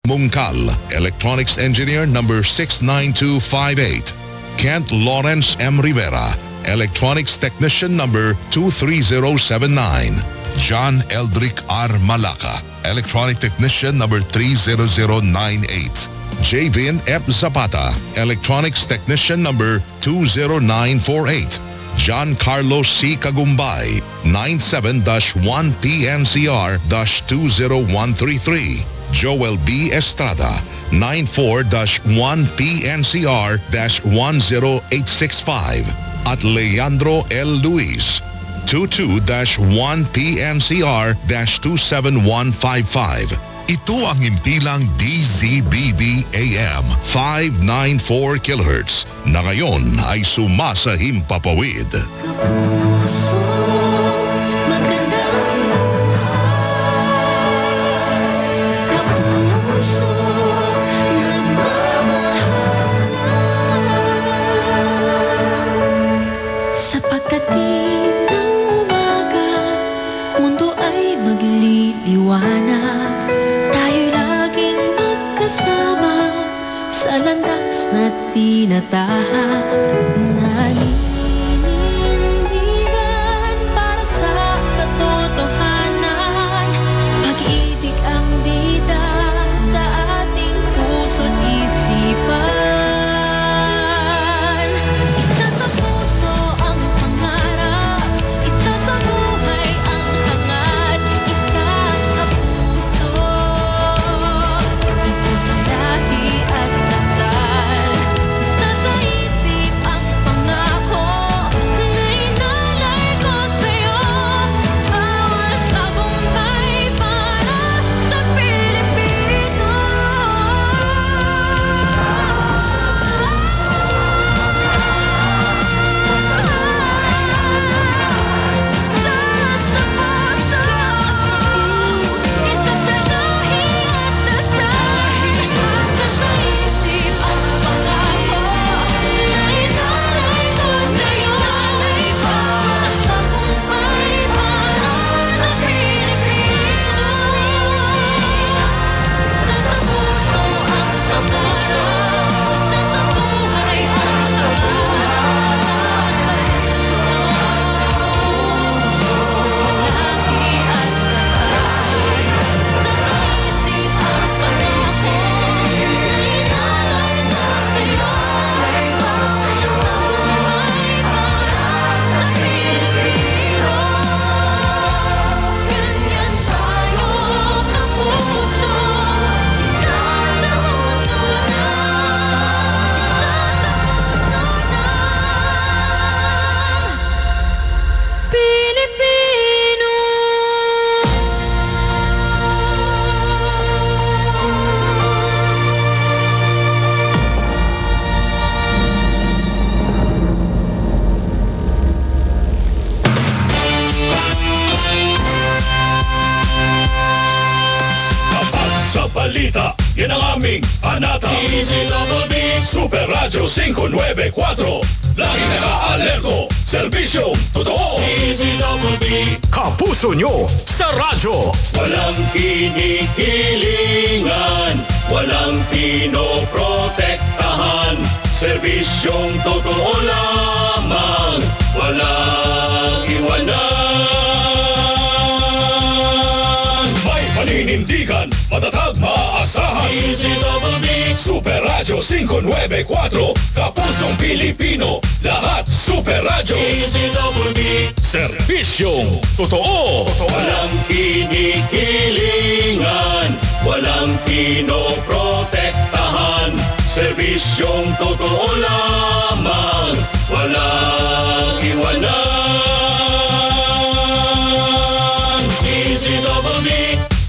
Mungkal, Electronics Engineer number 69258. Kent Lawrence M. Rivera, Electronics Technician number 23079. John Eldrick R. Malaka, Electronic Technician number 30098. Javin F. Zapata, Electronics Technician number 20948. John Carlos C. Kagumbay, 97-1PNCR-20133. Joel B. Estrada, 94-1PNCR-10865. At Leandro L. Luis, 22-1PNCR-27155. Ito ang impilang DZBB AM 594 kHz na ngayon ay sumasahimpapawid. Kapuso, magandang Kapuso, nagmamahal. Sa pagdating ng umaga, mundo ay magliliwanag. Tayo'y laging magkasama sa landas na tinatahak. Naninindigan para sa katotohanan. Pag-ibig ang bida sa ating puso't isipan. Isa sa puso ang pangarap, isa sa buhay ang hangad. Isa sa puso, isa sa lahi at dasal. Isa sa isip ang pangako na inalay ko sa'yo. Bawat tagumpay para sa Pilipino. Balita, yan ang aming panata. DZBB Super Radio 594. Lagi naka-alerto, serbisyong totoo. DZBB Kapuso nyo sa radyo. Walang kinikilingan, walang pinoprotektahan. Serbisyong totoo lamang, walang iwanan. May paninindigan, matatag, maaasahan. DZBB Super Radio 594. Kapusong Pilipino, lahat Super Radio. DZBB Serbisyong totoo. Walang kinikilingan, walang pinoprotektahan. Serbisyong totoo lamang, walang iwanan. DZBB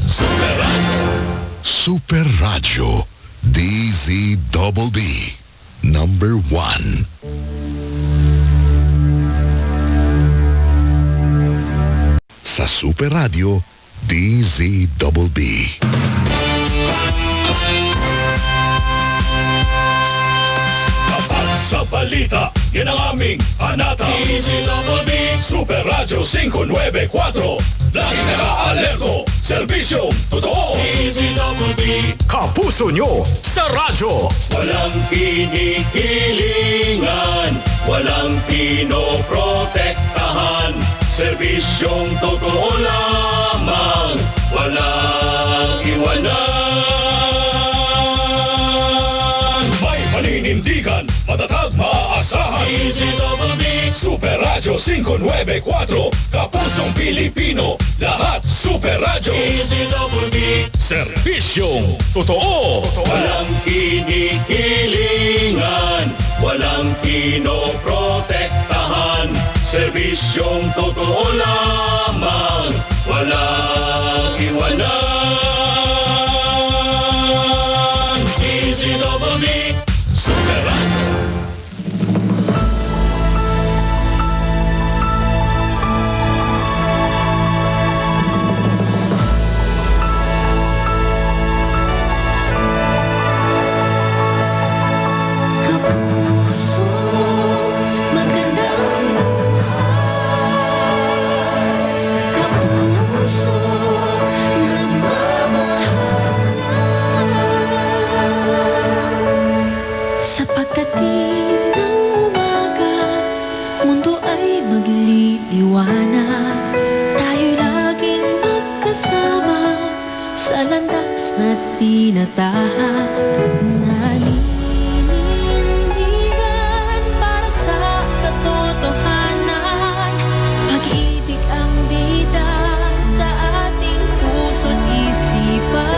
Super Radio. Super Radio DZBB number 1. Sa Super Radio DZBB. Kapag sa balita, yan ang aming panata. DZBB Super Radio 594. Lagi naka-alerto, Serbisyong totoo. DZBB. Kapuso nyo sa radyo. Walang kinikilingan, walang pinoprotektahan. Serbisyong totoo lamang, walang iwanan. May paninindigan, matatag, maaasahan. DZBB. Super Radio 594, Kapusong Pilipino, lahat Super Radio. DZBB. Serbisyong totoo. Walang kinikilingan, walang pinoprotektahan. Serbisyong totoo lamang, walang iwanan. DZBB, Super Radio. Kapuso, magandang buhay. Kapuso, nagmamahal. Sa pagdating ng umaga, mundo ay magliliwanag. Tayo'y laging magkasama sa landas na tinatahak. Naninindigan para sa katotohanan. Pag-ibig ang bida sa ating puso't isipan.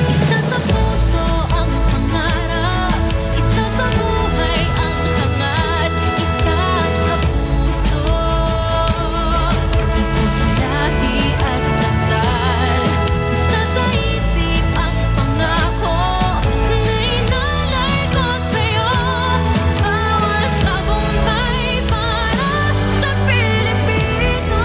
Isa sa puso ang pangarap, isa sa buhay ang hangad. Isa sa puso, isa sa lahi at dasal. Isa sa isip ang pangako na inalay ko sa'yo. Bawat tagumpay para sa Pilipino.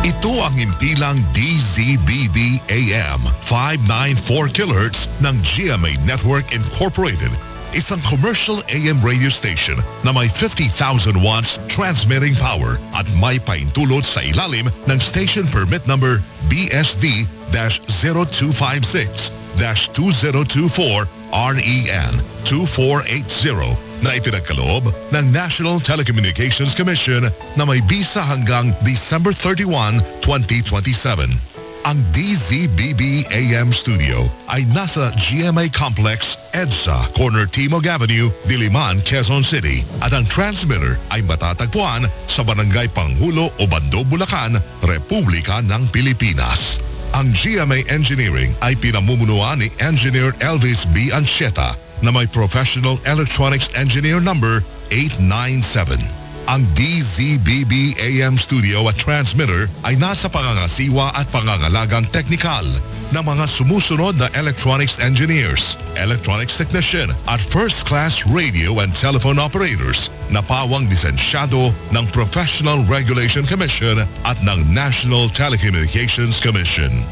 Ito ang impilang DZBB AM 594 kHz ng GMA Network Incorporated. Isang commercial AM radio station na may 50,000 watts transmitting power at may paintulot sa ilalim ng station permit number BSD-0256-2024 REN 2480 na ipinagkaloob ng National Telecommunications Commission na may bisa hanggang December 31, 2027. Ang DZBB AM Studio ay nasa GMA Complex, EDSA, Corner Timog Avenue, Diliman, Quezon City. At ang transmitter ay matatagpuan sa Barangay Pangulo, Obando, Bulacan, Republika ng Pilipinas. Ang GMA Engineering ay pinamumunuan ni Engineer Elvis B. Anchieta na may Professional Electronics Engineer number 897. Ang DZBB AM Studio at Transmitter ay nasa pangangasiwa at pangangalagang teknikal ng mga sumusunod na electronics engineers, electronics technician at first-class radio and telephone operators na pawang lisensyado ng Professional Regulation Commission at ng National Telecommunications Commission.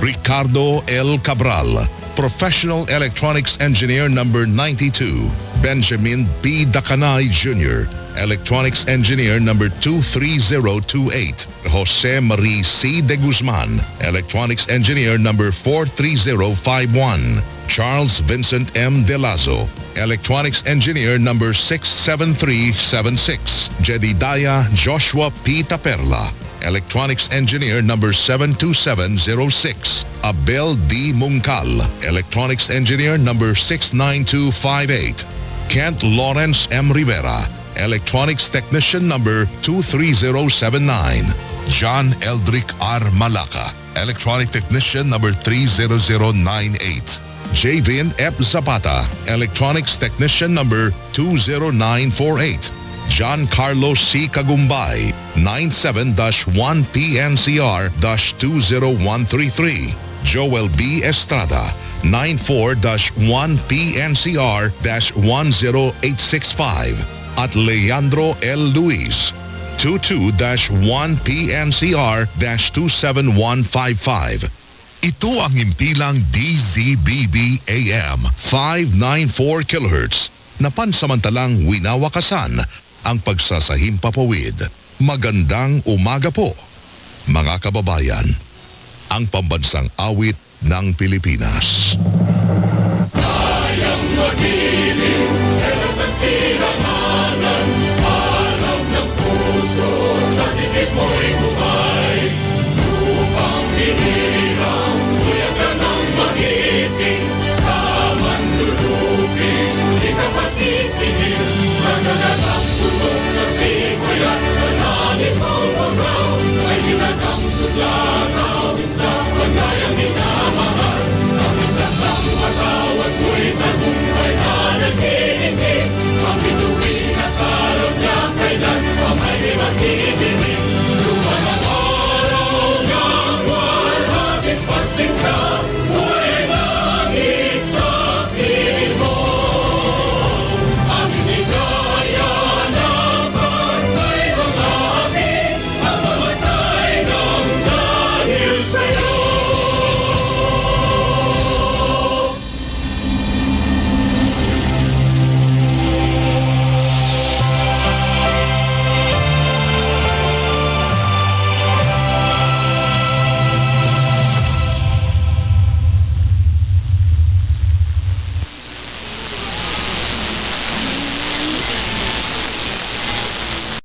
Ricardo L. Cabral, Professional Electronics Engineer number 92. Benjamin B. Dacanay Jr., Electronics Engineer number 23028. Jose Marie C. De Guzman, Electronics Engineer number 43051. Charles Vincent M. De Lazo, Electronics Engineer number 67376. Jedidiah Joshua P. Taperla, Electronics Engineer number 72706. Abel D. Mungkal, Electronics Engineer number 69258. Kent Lawrence M. Rivera, Electronics Technician number 23079. John Eldrick R. Malaka, Electronic Technician number 30098. Javin F. Zapata, Electronics Technician number 20948. John Carlos C. Kagumbay, 97-1PNCR-20133. Joel B. Estrada, 94-1PNCR-10865. At Leandro L. Luis, 22-1PNCR-27155. Ito ang impilang DZBB AM 594 kHz na pansamantalang winawakasan ang pagsasahimpapawid. Magandang umaga po, mga kababayan. Ang pambansang awit ng Pilipinas. Kayang mag-ibig, eras ng silanganan, alam ng puso, sa dikit mo'y